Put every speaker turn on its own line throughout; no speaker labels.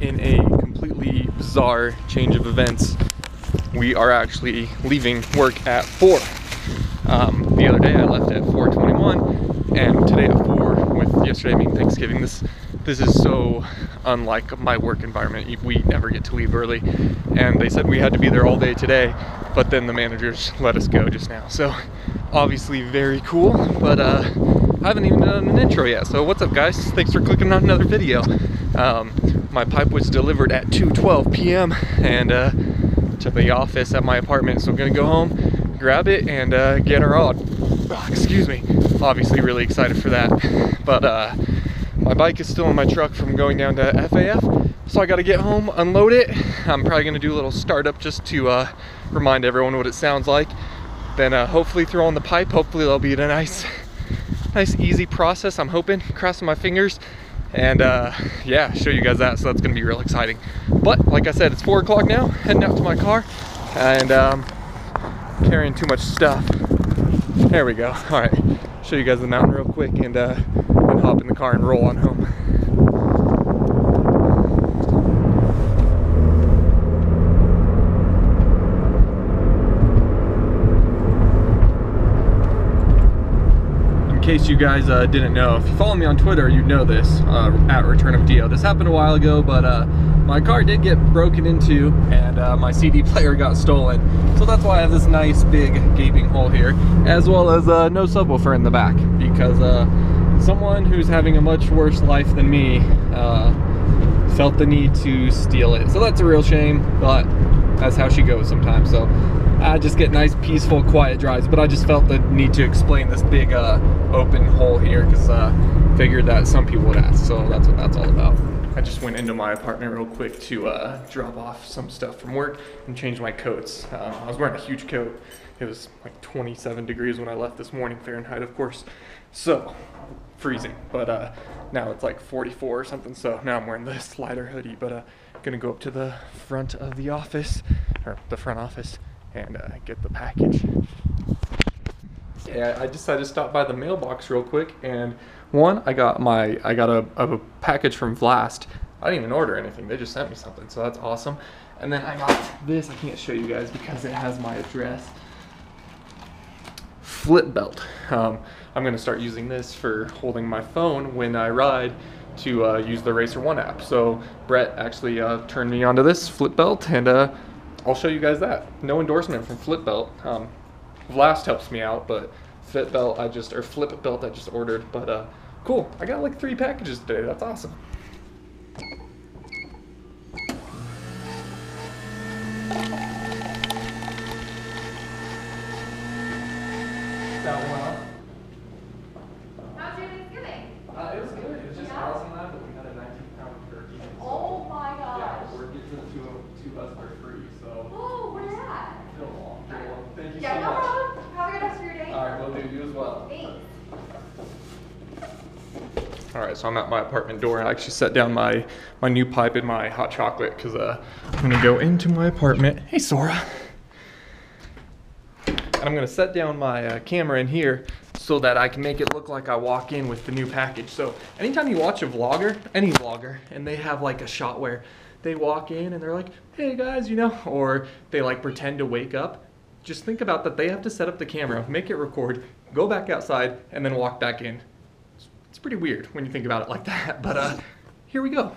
in a completely bizarre change of events. We are actually leaving work at 4. The other day I left at 4:21, and today at 4, with yesterday being Thanksgiving. This is so unlike my work environment. We never get to leave early, and they said we had to be there all day today, but then the managers let us go just now. So obviously very cool, but I haven't even done an intro yet. So what's up, guys? Thanks for clicking on another video. My pipe was delivered at 2:12 p.m. and to the office at my apartment, so I'm gonna go home, grab it, and get her on. Excuse me. Obviously really excited for that, but my bike is still in my truck from going down to FAF, so I gotta get home, unload it. I'm probably gonna do a little startup just to remind everyone what it sounds like. Then hopefully throw on the pipe. Hopefully that'll be a nice easy process, I'm hoping, crossing my fingers, and yeah, show you guys that. So that's gonna be real exciting. But like I said, it's 4 o'clock now, heading out to my car, and carrying too much stuff. There we go. All right, show you guys the mountain real quick, and hop in the car and roll on home. In case you guys didn't know, if you follow me on Twitter, you'd know this, at Return of DeeO. This happened a while ago, but my car did get broken into, and my CD player got stolen. So that's why I have this nice big gaping hole here, as well as no subwoofer in the back, because someone who's having a much worse life than me felt the need to steal it. So that's a real shame, but that's how she goes sometimes. So I just get nice, peaceful, quiet drives, but I just felt the need to explain this big open hole here, because figured that some people would ask. So that's what that's all about. I just went into my apartment real quick to drop off some stuff from work and change my coats. I was wearing a huge coat. It was like 27 degrees when I left this morning, Fahrenheit, of course. So freezing, but now it's like 44 or something. So now I'm wearing this lighter hoodie, but gonna go up to the front of the office, or the front office, and get the package. Yeah, I decided to stop by the mailbox real quick, and I got a package from Vlast. I didn't even order anything, they just sent me something, so that's awesome. And then I got this. I can't show you guys because it has my address. Flip belt. I'm gonna start using this for holding my phone when I ride, to use the Racer 1 app. So Brett actually turned me onto this flip belt, and I'll show you guys that. No endorsement from Flip Belt. Vlast helps me out, but Flip belt I just ordered. But cool. I got like 3 packages today. That's awesome. That one up.
How's your Thanksgiving?
It was good. It was just awesome, but we had a 19-pound turkey.
Oh my gosh.
Yeah, we're getting the two us for free, so.
Oh, where's that?
Still long. Thank you so
Yeah, no
much.
problem. Have a good rest of your day.
All right, we'll do. You as well.
Thanks.
All right, so I'm at my apartment door. I actually set down my new pipe and my hot chocolate, because I'm gonna go into my apartment. Hey, Sora. And I'm gonna set down my camera in here so that I can make it look like I walk in with the new package. So anytime you watch a vlogger, any vlogger, and they have like a shot where they walk in and they're like, hey guys, you know, or they like pretend to wake up, just think about that. They have to set up the camera, make it record, go back outside, and then walk back in. It's pretty weird when you think about it like that, but here we go.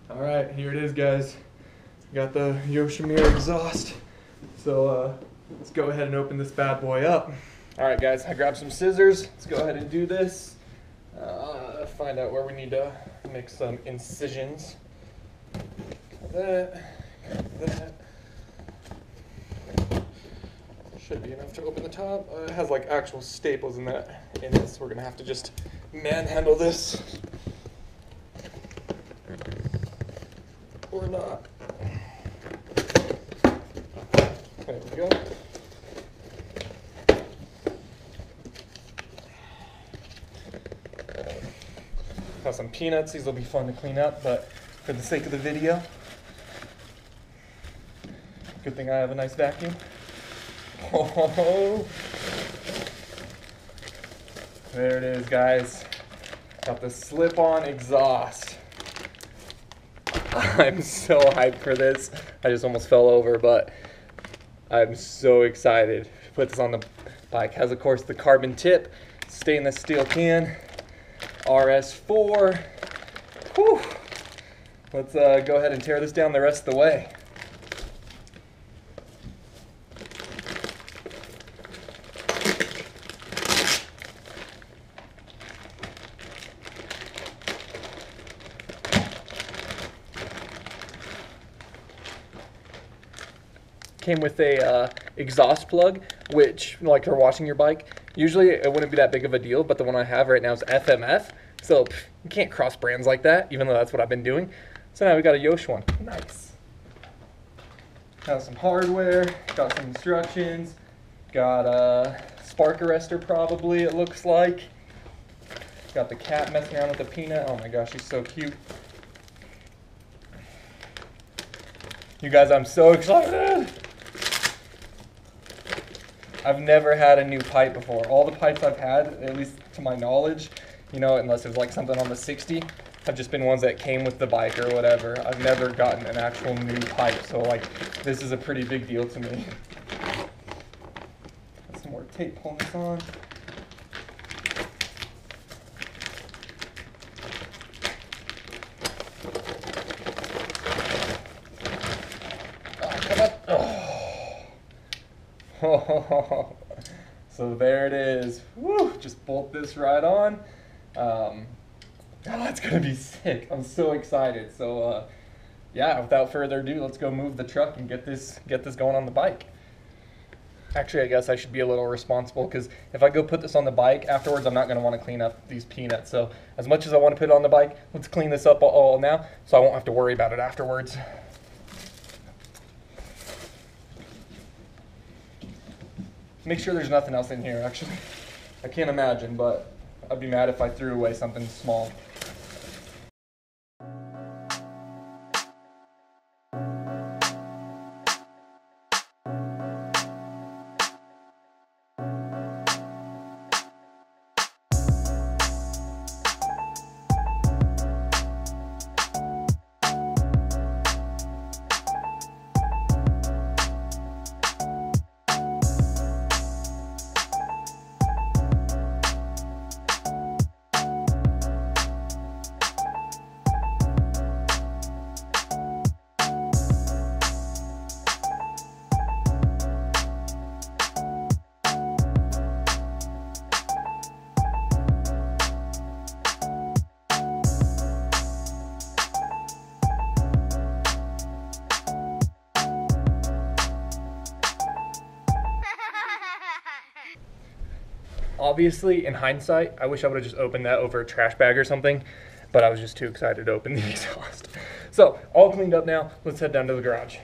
All right, here it is, guys. Got the Yoshimura exhaust. So let's go ahead and open this bad boy up. All right, guys, I grabbed some scissors. Let's go ahead and do this. Find out where we need to make some incisions. That. Should be enough to open the top. It has like actual staples in it, so we're gonna have to just manhandle this. Or not. There we go. Got some peanuts. These will be fun to clean up, but for the sake of the video, good thing I have a nice vacuum. Oh, there it is, guys. Got the slip-on exhaust. I'm so hyped for this. I just almost fell over, but I'm so excited to put this on the bike. Has, of course, the carbon tip, stainless steel can, RS-4. Whew. Let's go ahead and tear this down the rest of the way. Came with a exhaust plug, which, like for washing your bike, usually it wouldn't be that big of a deal, but the one I have right now is FMF, so you can't cross brands like that, even though that's what I've been doing. So now we got a Yosh one. Nice. Got some hardware, got some instructions, got a spark arrestor probably, it looks like. Got the cat messing around with the peanut. Oh my gosh, she's so cute. You guys, I'm so excited. I've never had a new pipe before. All the pipes I've had, at least to my knowledge, you know, unless there's like something on the 60, have just been ones that came with the bike or whatever. I've never gotten an actual new pipe, so like this is a pretty big deal to me. Got some more tape pulling this on. So there it is. Woo! Just bolt this right on. Oh, it's gonna be sick. I'm so excited. So yeah, without further ado, let's go move the truck and get this going on the bike. Actually, I guess I should be a little responsible, because if I go put this on the bike afterwards, I'm not gonna want to clean up these peanuts. So as much as I want to put it on the bike, let's clean this up all now, so I won't have to worry about it afterwards. Make sure there's nothing else in here, actually. I can't imagine, but I'd be mad if I threw away something small. Obviously, in hindsight, I wish I would have just opened that over a trash bag or something, but I was just too excited to open the exhaust. So, all cleaned up now, let's head down to the garage.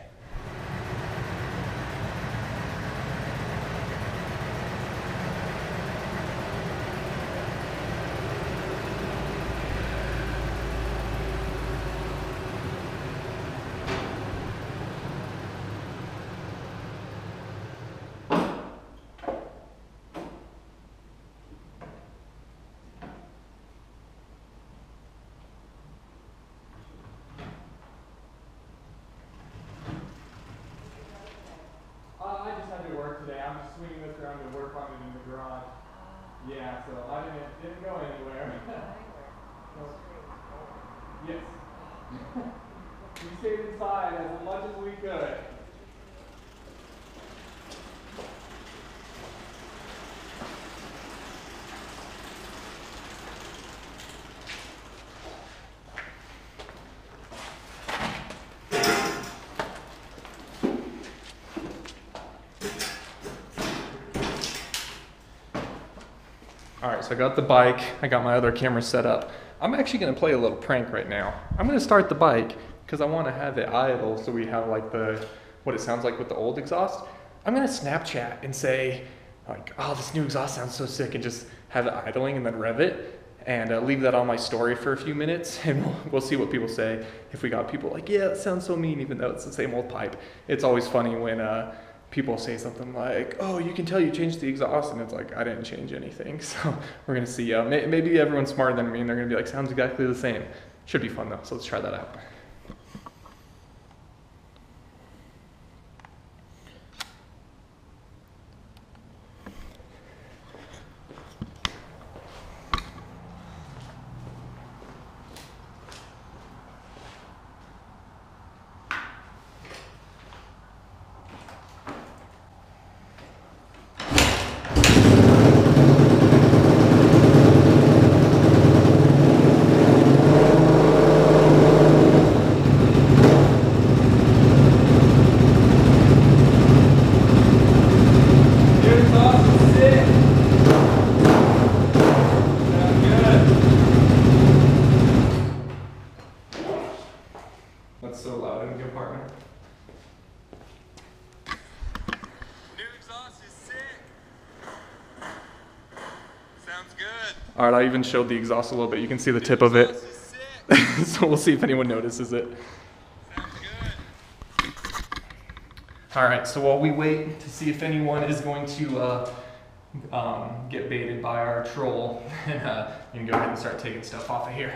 I just had to work today. I'm just swinging this around to work on it in the garage. Yeah, so I didn't go anywhere. Yes. We stayed inside as much as we could. All right, so I got the bike, I got my other camera set up. I'm actually gonna play a little prank right now. I'm gonna start the bike because I wanna have it idle so we have like what it sounds like with the old exhaust. I'm gonna Snapchat and say like, oh, this new exhaust sounds so sick, and just have it idling and then rev it. and leave that on my story for a few minutes, and we'll see what people say. If we got people like, yeah, that sounds so mean, even though it's the same old pipe. It's always funny when people say something like, oh, you can tell you changed the exhaust, and it's like, I didn't change anything. So we're gonna see, maybe everyone's smarter than me, and they're gonna be like, sounds exactly the same. Should be fun though, so let's try that out. That's so loud in the apartment.
New exhaust is sick. Sounds good.
All right, I even showed the exhaust a little bit. You can see the tip of it. So we'll see if anyone notices it.
Sounds good.
All right, so while we wait to see if anyone is going to get baited by our troll, you can go ahead and start taking stuff off of here.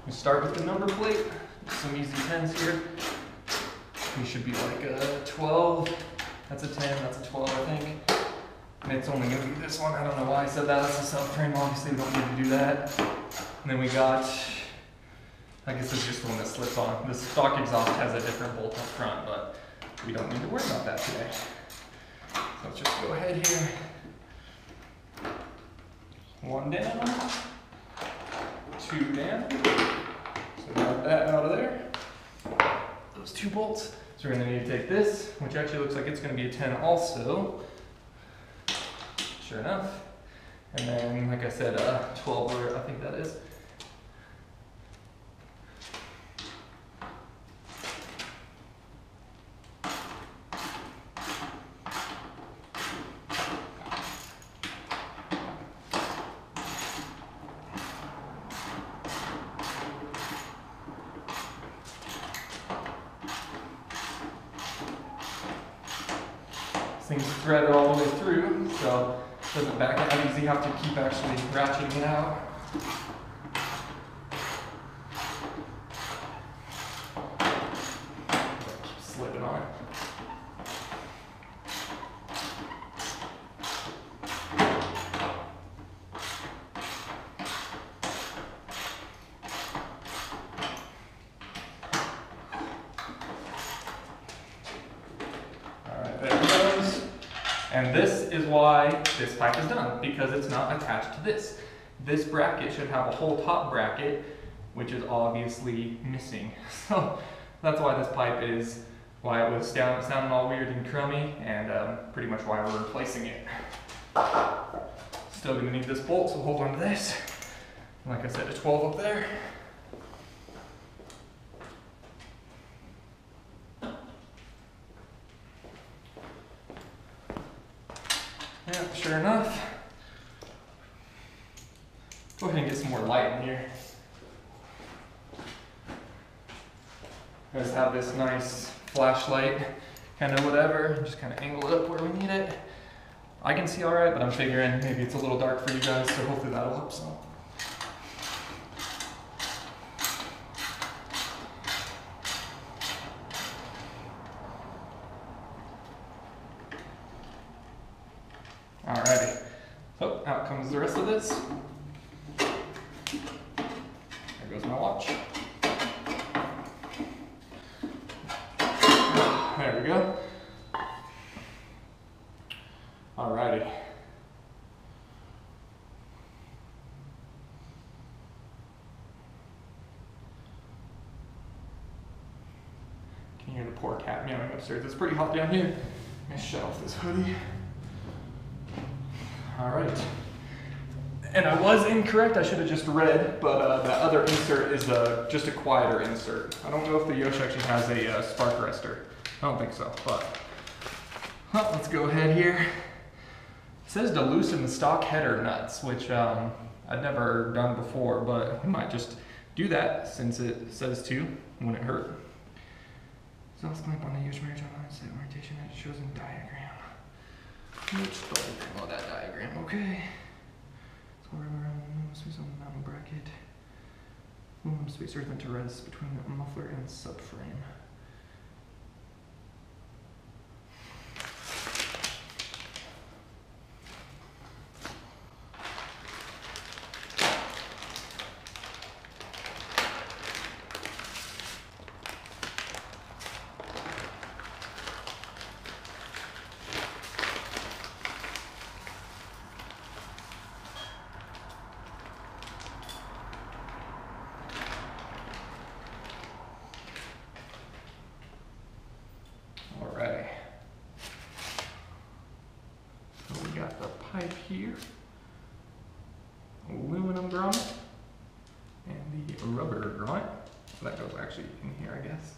We start with the number plate. Some easy 10s here. We should be like a 12. That's a 10, that's a 12, I think. And it's only gonna be this one. I don't know why I said that. That's a subframe. Obviously, we don't need to do that. And then we got, I guess it's just the one that slips on. The stock exhaust has a different bolt up front, but we don't need to worry about that today. So let's just go ahead here. One down, two down. So got that out of there. Those two bolts. So we're gonna need to take this, which actually looks like it's gonna be a 10 also. Sure enough. And then, like I said, 12, or I think that is. Things threaded all the way through, so it doesn't back out easy. You have to keep actually ratcheting it out. Keep slipping on it. And this is why this pipe is done, because it's not attached to this. This bracket should have a whole top bracket, which is obviously missing. So that's why this pipe is, why it was sounding all weird and crummy, and pretty much why we're replacing it. Still gonna need this bolt, so hold on to this. Like I said, a 12 up there. Yeah, sure enough. Go ahead and get some more light in here. Just have this nice flashlight, kind of whatever, just kind of angle it up where we need it. I can see all right, but I'm figuring maybe it's a little dark for you guys, so hopefully that'll help some. Alrighty, so out comes the rest of this. There goes my watch. There we go. Alrighty. Can you hear the poor cat meowing upstairs? It's pretty hot down here. Let me shut off this hoodie. All right. And I was incorrect, I should have just read, but that other insert is just a quieter insert. I don't know if the Yosh actually has a spark arrestor. I don't think so, but well, let's go ahead here. It says to loosen the stock header nuts, which I'd never done before, but we might just do that since it says to, when it hurt. So let's clamp on the Yoshimura line, set orientation as it shows in diagram. Oops, diagram, oh that diagram, okay. Space on the mounting bracket. Aluminum spacer is meant to rest between the muffler and subframe. Pipe here, aluminum grommet, and the rubber grommet. So that goes actually in here, I guess.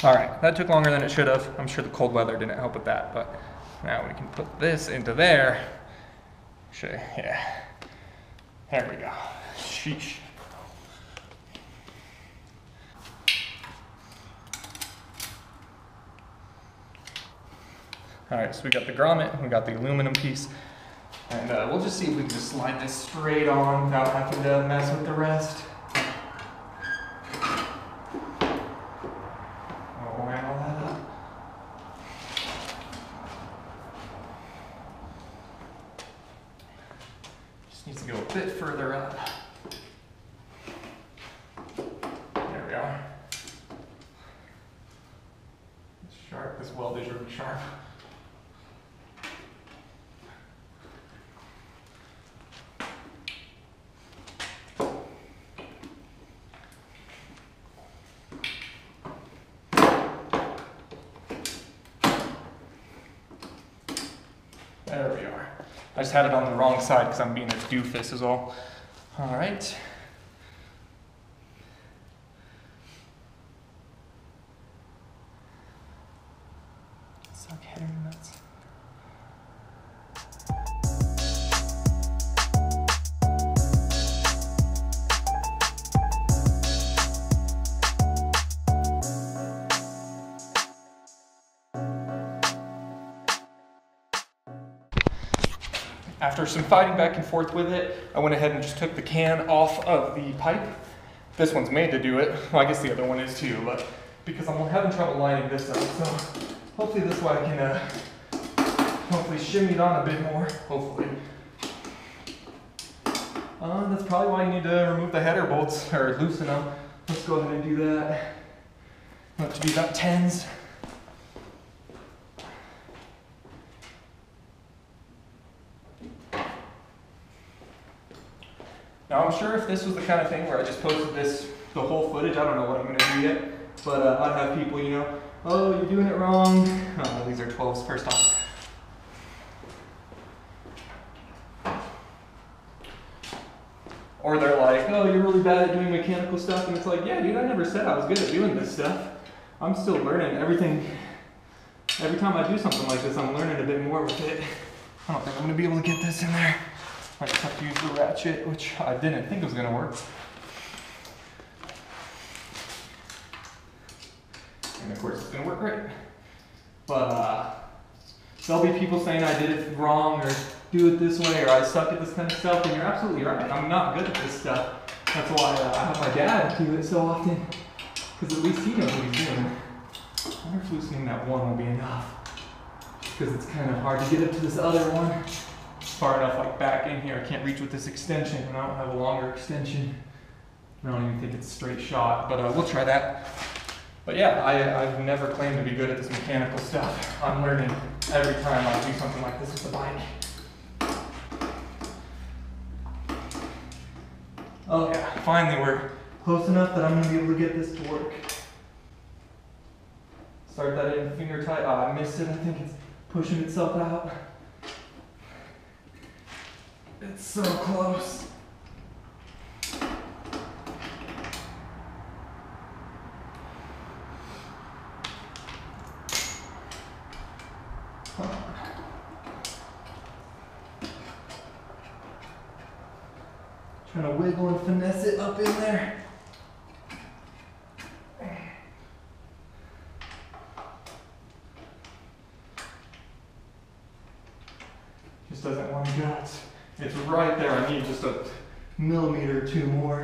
All right, that took longer than it should have. I'm sure the cold weather didn't help with that, but now we can put this into there. Yeah, there we go. Sheesh. All right, so we got the grommet, we got the aluminum piece, and we'll just see if we can just slide this straight on without having to mess with the rest. Needs to go a bit further up. There we are. It's sharp, this weld is really sharp. There we are. I just had it on the wrong side because I'm being a doofus is all. All right. Suck header nuts. After some fighting back and forth with it, I went ahead and just took the can off of the pipe. This one's made to do it. Well, I guess the other one is too, but because I'm having trouble lining this up, so hopefully this way I can hopefully shimmy it on a bit more, hopefully. That's probably why you need to remove the header bolts, or loosen them. Let's go ahead and do that. That to be about 10s. Now I'm sure if this was the kind of thing where I just posted the whole footage, I don't know what I'm going to do yet, but I'd have people, you know, oh, you're doing it wrong. Oh, these are 12s first off. Or they're like, oh, you're really bad at doing mechanical stuff, and it's like, yeah, dude, I never said I was good at doing this stuff. I'm still learning everything. Every time I do something like this, I'm learning a bit more with it. I don't think I'm going to be able to get this in there. I just have to use the ratchet, which I didn't think was going to work. And of course it's going to work great. But there'll be people saying I did it wrong or do it this way or I suck at this kind of stuff, and you're absolutely right. I'm not good at this stuff. That's why I have my dad do it so often, because at least he knows what he's doing. I wonder if loosening that one will be enough, because it's kind of hard to get up to this other one. It's far enough like back in here. I can't reach with this extension, and I don't have a longer extension. I don't even think it's a straight shot, but we'll try that. But yeah, I've never claimed to be good at this mechanical stuff. I'm learning every time I do something like this with the bike. Oh yeah, finally we're close enough that I'm gonna be able to get this to work. Start that in finger tight. Oh, I missed it. I think it's pushing itself out. It's so close. Trying to wiggle and finesse it up in there. Just doesn't want to go. It's right there. I need just a millimeter or two more.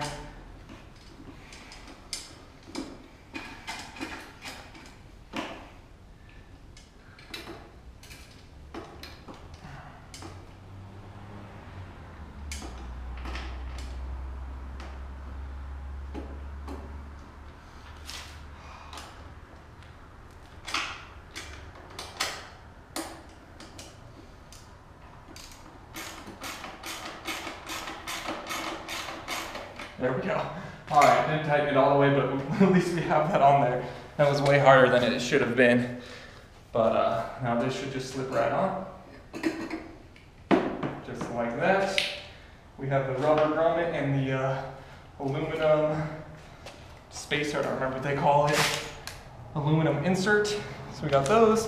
There we go. All right, didn't tighten it all the way, but at least we have that on there. That was way harder than it should have been. But now this should just slip right on. Just like that. We have the rubber grommet and the aluminum spacer, I don't remember what they call it. Aluminum insert. So we got those.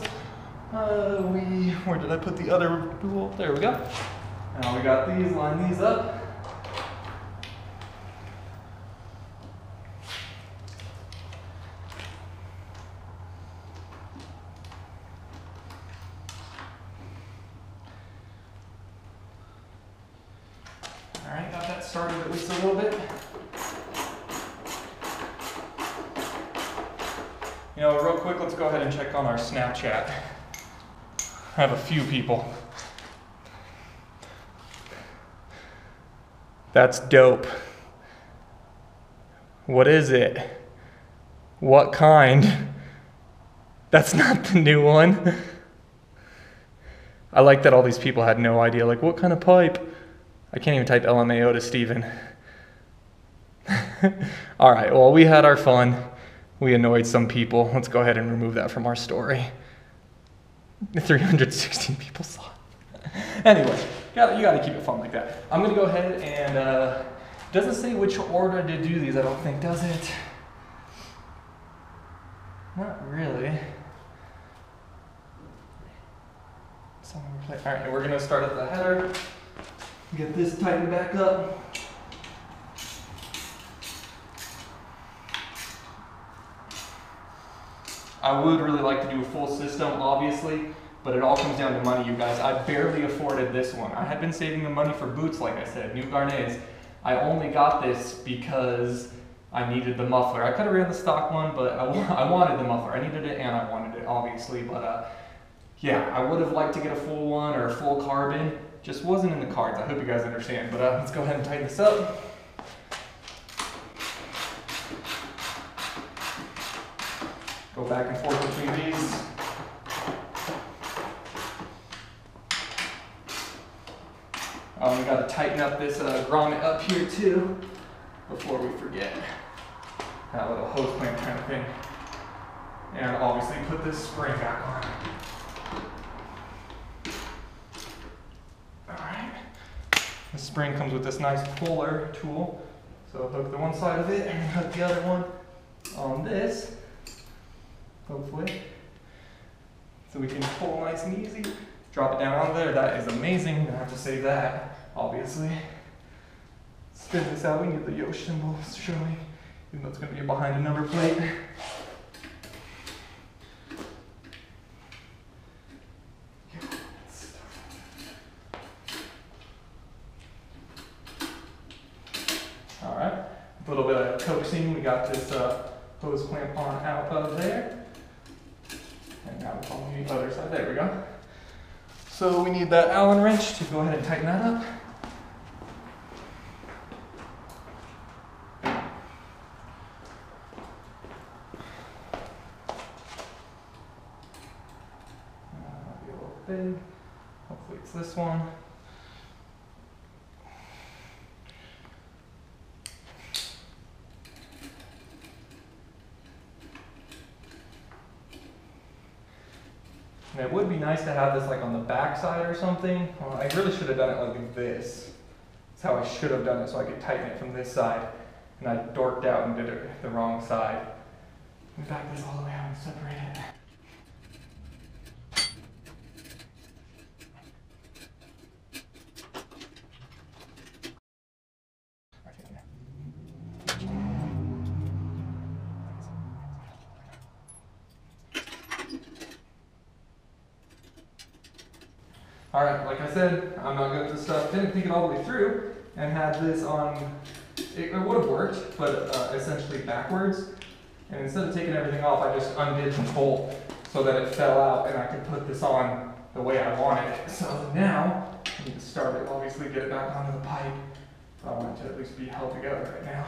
Where did I put the other tool? There we go. Now we got these, line these up. All right, got that started at least a little bit. You know, real quick, let's go ahead and check on our Snapchat. I have a few people. That's dope. What is it? What kind? That's not the new one. I like that all these people had no idea, like, what kind of pipe? I can't even type LMAO to Steven. All right, well, we had our fun. We annoyed some people. Let's go ahead and remove that from our story. 316 people saw it. Anyway, you gotta keep it fun like that. I'm gonna go ahead and, it doesn't say which order to do these, I don't think, does it? Not really. All right, we're gonna start at the header. Get this tightened back up. I would really like to do a full system, obviously, but it all comes down to money, you guys. I barely afforded this one. I had been saving the money for boots, like I said, new Garnets. I only got this because I needed the muffler. I could have ran the stock one, but I wanted the muffler. I needed it and I wanted it, obviously, but yeah, I would have liked to get a full one or a full carbon. Just wasn't in the cards. I hope you guys understand, but let's go ahead and tighten this up. Go back and forth between these. We got to tighten up this grommet up here too before we forget. That little hose clamp kind of thing. And obviously put this spring back on. Alright. The spring comes with this nice puller tool. So hook the one side of it and hook the other one on this. Hopefully. So we can pull nice and easy. Drop it down on there. That is amazing. I'm gonna have to save that, obviously. Spin this out. We need the Yosh symbol showing, even though it's gonna be behind a number plate. Alright. coaxing, we got this hose clamp on out of there. And now it's on the other side. There we go. So we need that Allen wrench to go ahead and tighten that up. Might be a little big. Hopefully it's this one. And it would be nice to have this like on the back side or something. Well, I really should have done it like this. That's how I should have done it, so I could tighten it from this side. And I dorked out and did it the wrong side. Let me back this all the way out and separate it. All right, like I said, I'm not good at this stuff. Didn't think it all the way through and had this on, it would have worked, but essentially backwards. And instead of taking everything off, I just undid the bolt so that it fell out and I could put this on the way I wanted it. So now, I need to start it, obviously get it back onto the pipe. I want it to at least be held together right now.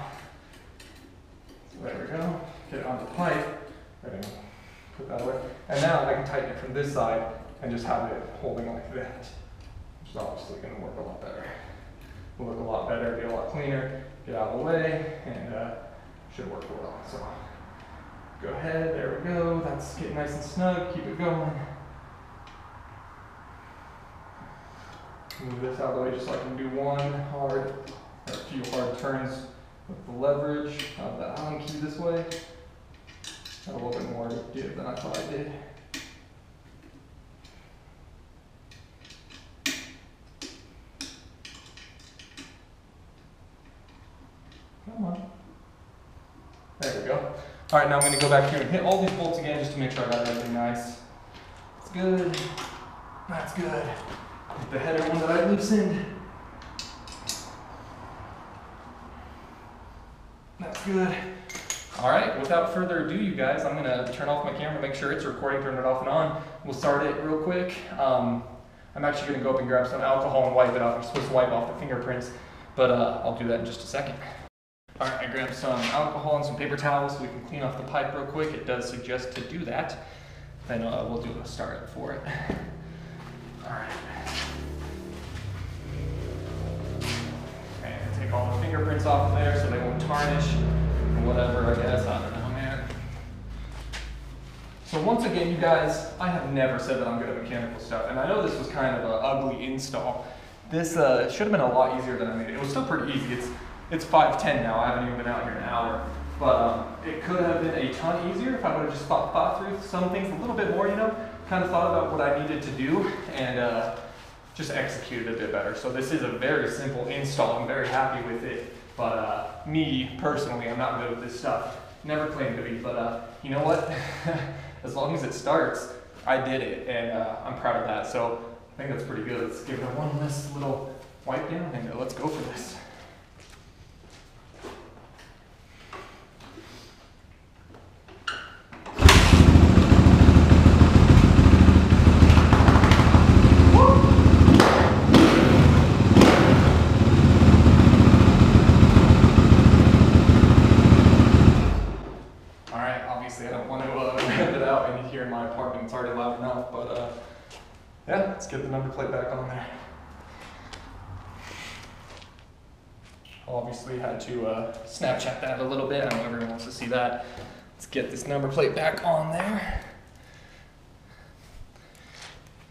So there we go, get it onto the pipe. There we go. Put that away. And now I can tighten it from this side and just have it holding like that, which is obviously going to work a lot better. Will look a lot better, be a lot cleaner, get out of the way, and should work well. So go ahead, there we go, that's getting nice and snug, keep it going. Move this out of the way just so I can do a few hard turns with the leverage of the Allen key this way. Got a little bit more to give than I thought I did. Come on. There we go. All right, now I'm going to go back here and hit all these bolts again just to make sure I got everything nice. That's good. That's good. Get the header one that I loosened. That's good. All right, without further ado, you guys, I'm going to turn off my camera, make sure it's recording, turn it off and on. We'll start it real quick. I'm actually going to go up and grab some alcohol and wipe it off. I'm supposed to wipe off the fingerprints, but I'll do that in just a second. All right, I grabbed some alcohol and some paper towels so we can clean off the pipe real quick. It does suggest to do that. Then we'll do a start for it. All right. And take all the fingerprints off of there so they won't tarnish or whatever, I guess. I don't know, man. So once again, you guys, I have never said that I'm good at mechanical stuff. And I know this was kind of an ugly install. This should have been a lot easier than I made it. It was still pretty easy. It's 5:10 now. I haven't even been out here an hour. But it could have been a ton easier if I would have just thought through some things a little bit more, you know, kind of thought about what I needed to do and just executed a bit better. So this is a very simple install. I'm very happy with it. But me, personally, I'm not good with this stuff. Never claimed to be, but you know what? As long as it starts, I did it, and I'm proud of that. So I think that's pretty good. Let's give it one last little wipe down, and let's go for this. Yeah, let's get the number plate back on there. Obviously had to Snapchat that a little bit. I know everyone wants to see that. Let's get this number plate back on there.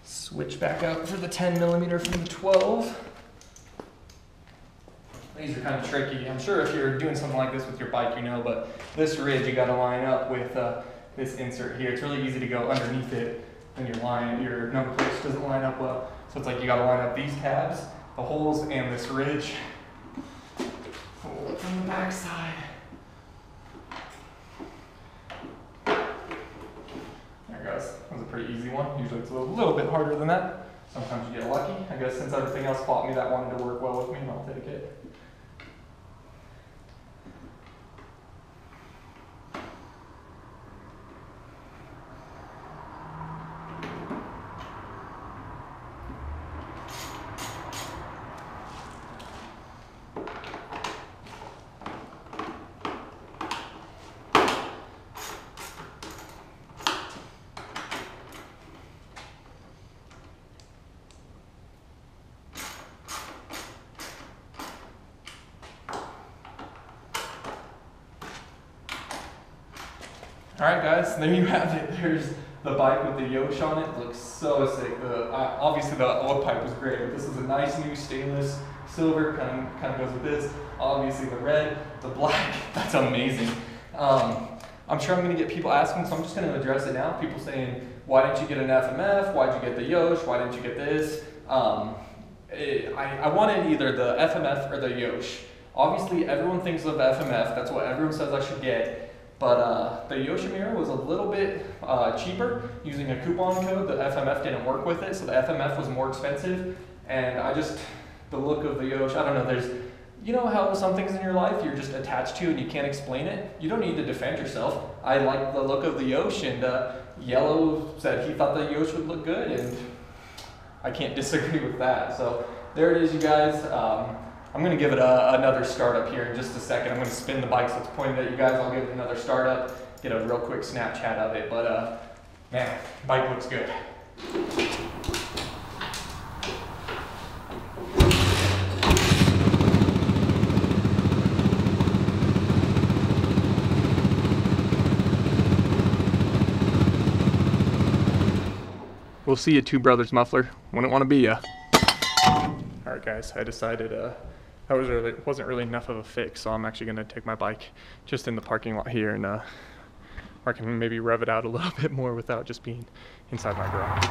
Switch back out for the 10mm from the 12. These are kind of tricky. I'm sure if you're doing something like this with your bike, you know, but this ridge you got to line up with this insert here. It's really easy to go underneath it. And your number plate just doesn't line up well. So it's like you gotta line up these tabs, the holes, and this ridge. Pull it from the back side. There it goes. That was a pretty easy one. Usually it's a little bit harder than that. Sometimes you get lucky. I guess since everything else fought me, that wanted to work well with me, and I'll take it. Alright guys, there you have it. There's the bike with the Yosh on it. Looks so sick. Obviously the old pipe was great, but this is a nice new stainless silver, kind of goes with this. Obviously the red, the black, that's amazing. I'm sure I'm going to get people asking, so I'm just going to address it now. People saying, why didn't you get an FMF? Why'd you get the Yosh? Why didn't you get this? I wanted either the FMF or the Yosh. Obviously everyone thinks of FMF, that's what everyone says I should get. But the Yoshimura was a little bit cheaper using a coupon code. The FMF didn't work with it, so the FMF was more expensive. And the look of the Yosh, I don't know, you know how some things in your life you're just attached to and you can't explain it? You don't need to defend yourself. I like the look of the Yosh, and Yellow said he thought the Yosh would look good, and I can't disagree with that. So there it is, you guys. I'm going to give it another startup here in just a second. I'm going to spin the bike so it's pointed at you guys. I'll give it another startup, get a real quick Snapchat of it. But man, bike looks good. We'll see you, Two Brothers muffler. Wouldn't want to be ya. Alright guys, I decided that wasn't really enough of a fix, so I'm actually going to take my bike just in the parking lot here, and I can maybe rev it out a little bit more without just being inside my garage.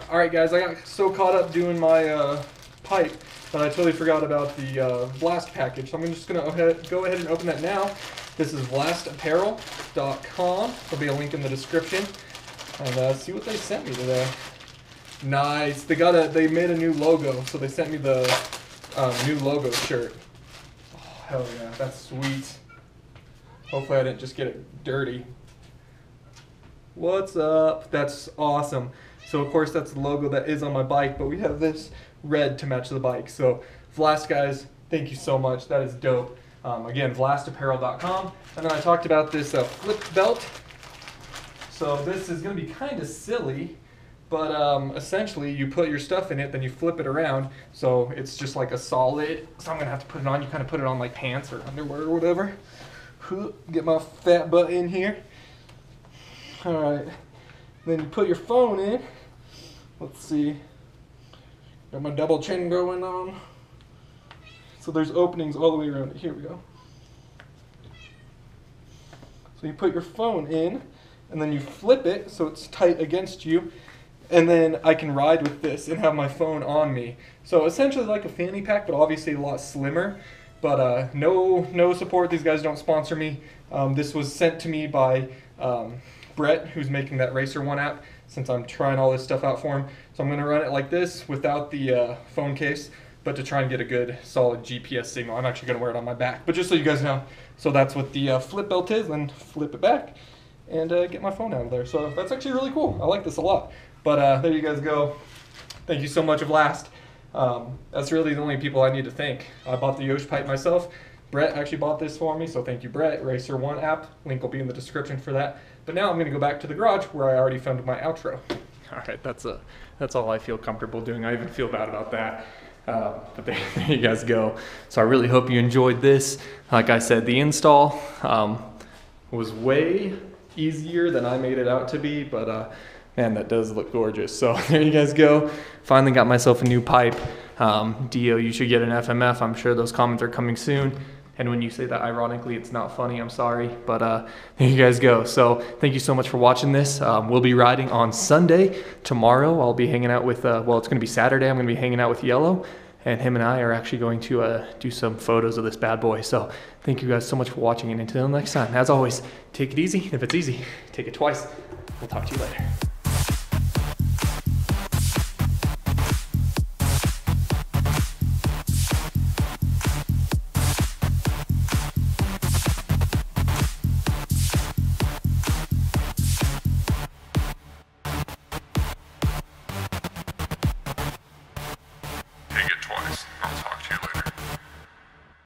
Alright guys, I got so caught up doing my pipe that I totally forgot about the Blast package. So I'm just going to go ahead and open that now. This is VlastApparel.com. There'll be a link in the description. And see what they sent me today. Nice. They made a new logo, so they sent me the new logo shirt. Oh, hell yeah, that's sweet. Hopefully I didn't just get it dirty. What's up? That's awesome. So of course that's the logo that is on my bike, but we have this red to match the bike. So Vlast guys, thank you so much. That is dope. Again, VlastApparel.com. And then I talked about this flip belt. So this is going to be kind of silly, but essentially you put your stuff in it, then you flip it around. So it's just like a solid. So I'm going to have to put it on. You kind of put it on like pants or underwear or whatever. Get my fat butt in here. All right. Then you put your phone in. Let's see. Got my double chin going on. So there's openings all the way around it. Here we go. So you put your phone in, and then you flip it so it's tight against you, and then I can ride with this and have my phone on me. So essentially like a fanny pack, but obviously a lot slimmer. But no support. These guys don't sponsor me. This was sent to me by Brett, who's making that Racer One app, since I'm trying all this stuff out for him. So I'm going to run it like this without the phone case, but to try and get a good solid GPS signal. I'm actually going to wear it on my back, but just so you guys know. So that's what the flip belt is, then flip it back and get my phone out of there. So that's actually really cool. I like this a lot. But there you guys go. Thank you so much, Vlast. That's really the only people I need to thank. I bought the Yosh pipe myself. Brett actually bought this for me, so thank you, Brett. Racer One app, link will be in the description for that. But now I'm gonna go back to the garage where I already filmed my outro. All right, that's all I feel comfortable doing. I even feel bad about that. But there you guys go. So I really hope you enjoyed this. Like I said, the install was way easier than I made it out to be, but man, that does look gorgeous. So there you guys go. Finally got myself a new pipe. DeeO, you should get an FMF. I'm sure those comments are coming soon. And when you say that ironically, it's not funny, I'm sorry. But there you guys go. So thank you so much for watching this. We'll be riding on Sunday. Tomorrow I'll be hanging out with, well, it's gonna be Saturday. I'm gonna be hanging out with Yellow. And him and I are actually going to do some photos of this bad boy. So thank you guys so much for watching, and until next time, as always, take it easy. If it's easy, take it twice. We'll talk to you later.